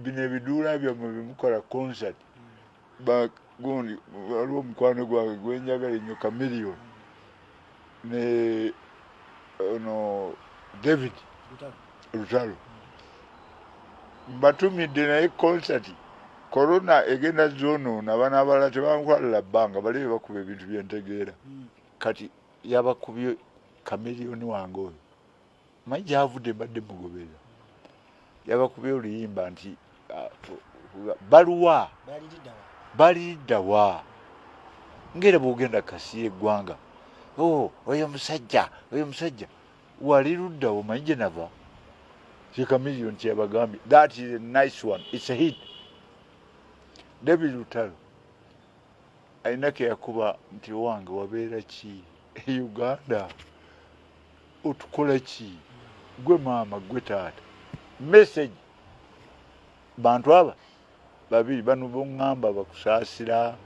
bino ebiduula byammwe bimukola concert gundi waliwo omukwano gwange gwenjagala ennyo Chameleon ne ono David Lutalo mbatumidde naye concert corona egenda zonoona abaana abalala tebankwalira bbanga baleebe bakuba ebintu byentegeera kati yabakubye Chameleon wange oyo manyi gyavudde mbadde mugoberera yabakubye oluyimba nti baluwa baliddawa ngera bwogenda kasi eggwanga oyo musajja wali luddawo manyi gye nava kye Chameleon kyeyabagambye that is a nice one, it's a hit. David Lutalo alina ke yakuba nti wange wabeera ki Uganda otukola ki gwe maama gwe taata message bantu aba babiri bano boŋŋamba bakusaasira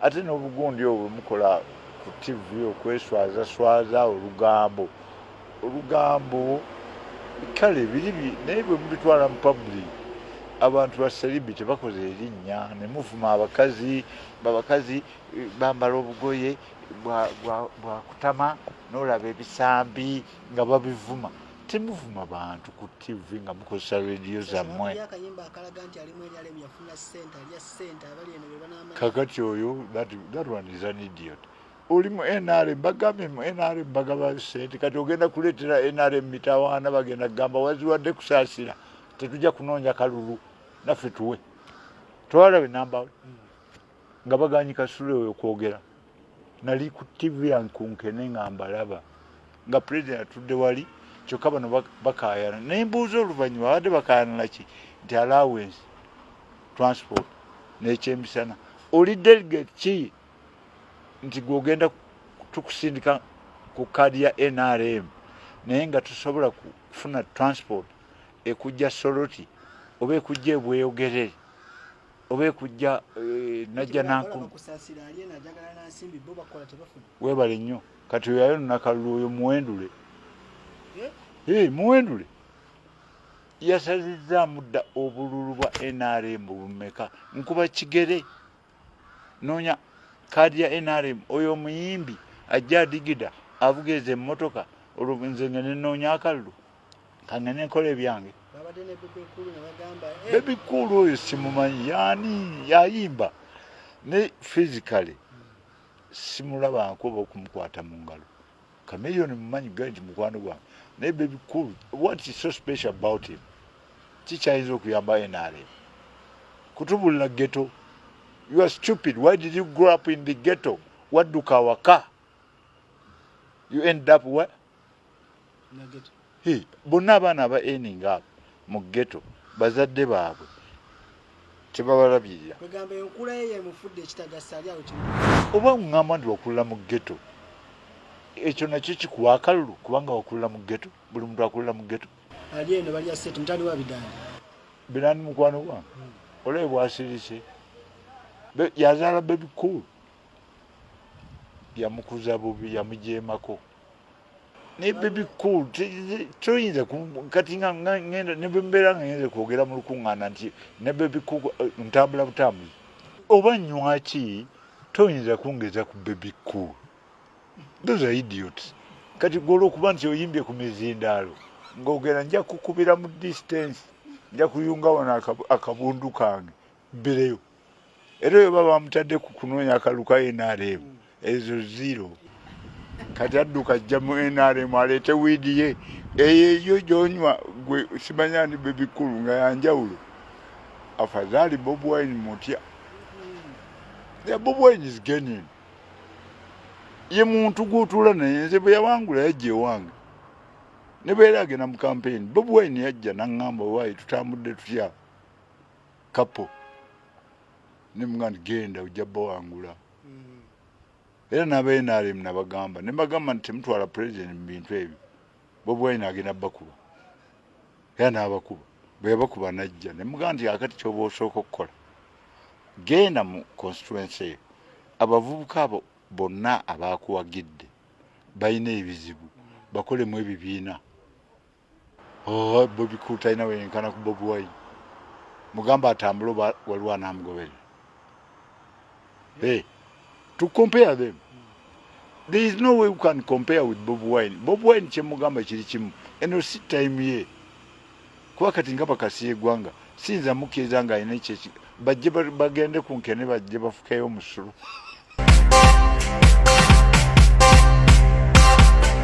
ate n'obugundi obwo mukola ku TV okweswazaswaza olugambo kale biri naye bwe mubitwala mu public abantu ba celebrity bakoze erinnya ne muvuma abakazi bambala obugoye bwa kutama n'olaba ebisambi nga babivuma temuvuma bantu ku TV nga mukozesa radio zammwe kakati oyo that one is an idiot olimu NRM bagambye mu NRM bagaba sente kati ogenda kuleetera NRM mitawaana bagenda kugamba waziwadde kusaasira tetujja kunoonya kalulu naffe tuwe twalabe namba nga baganyi Kasule oyo kwogera nali ku TV yankunkene nga mbalaba nga president atudde wali kyokka bano bakaayana naye mbuuza oluvannyuma babadde bakaayana naki nti allowance transport n'ekyemisana oli delegate ki nti gwogenda tukusindika ku kaadi ya NRM naye nga tusobola kufuna transport ekujja Soroti oba ekujja ebweyogerere oba ekujja najja nanku webale nnyo kati oyayo nakalulu oyo muwendule muwendule yasazizaamu dda obululu bwa NRM bumeka nkuba kigere noonya kaadi ya NRM oyo omuyimbi ajja adigida avugeeza emmotoka olwo nze nga nenoonya akalulu kangene nkola ebyange Baby Cool oyo simumanyi yaani yayimba ne physically simulaba nkuba okumukwata mu ngalo Chameleon mumanyi ganji mukwano gwange naye Baby Cool what is so special about him kikyayinza okuyamba NRM kutubulira ghetto. You are stupid. Why did you grow up in the ghetto? What do kawaka? You end up where? In the ghetto. Hey, bonna abaana aba earning up mu ghetto bazadde baabwe tebabalabirira. Kugamba enkula ye mufudde ekitagasa ali awo kino. Oba ngamba ndi wakulira mu ghetto. Ekyo nakyo kikuwa akalulu kubanga wakulira mu ghetto. Buli muntu akulira mu ghetto. Ali eno bali asset mutali wa bidani. Bidani mukwano gwange. Ole bwasirise. Yazaala Baby Cool yamukuza bubi yamujeemako ne Baby Cool toyinza kati nga ngenda ne bembeera nga ngenze kwogera mu lukuŋŋaana nti ne Baby Cool ntambula butambuzi oba nnywa ki toyinza kungeza ku Baby Cool. Those are idiots. Kati gwolwokuba nti oyimbye ku mizindaalo ng'ogera nja kukubira mu distance nja kuyunga wano akabundu kange mbireyo. Era oyo baba bamutadde ku kunoonya akalu ka NRM ezo zero kati adduka ajja mu NRM aleete wiidi ye eyo gy'onywa gwe simanya ni Baby Cool nga yanjawulo afadhali Bob Wine mutya. Bob Wine is genuine. Ye muntu gw'otuula naye nze bwe yawangula yajja ewange ne beera agenda mu campaign Bob Wine yajja n'aŋŋamba waayi tutambudde tutya kapo ne muganda genda ojja bawangula. Era n'aba NRM nabagamba ne mbagamba nti temutwala president mu bintu ebyo Bob Wine agenda bakuba era n'abakuba bwe yabakuba najja ne mugamba nti akati ky'oba osooka okukola genda mu constituency abavubuka abo bonna abaakuwagidde balina ebizibu bakolemu ebibiina. Bobi Cool talina weyenkana ku Bob Wine mugamba atambula waliwo anamugobera. Hey, to compare them. There is no way you can compare with Bob Wine. Bob Wine kyemugamba kiri kimu. Eno si time ye. Kuba kati nga bakasi eggwanga siyinza mukkiriza nga alina ekyo bajje bagende ku nkene bajje bafukeyo omusulu.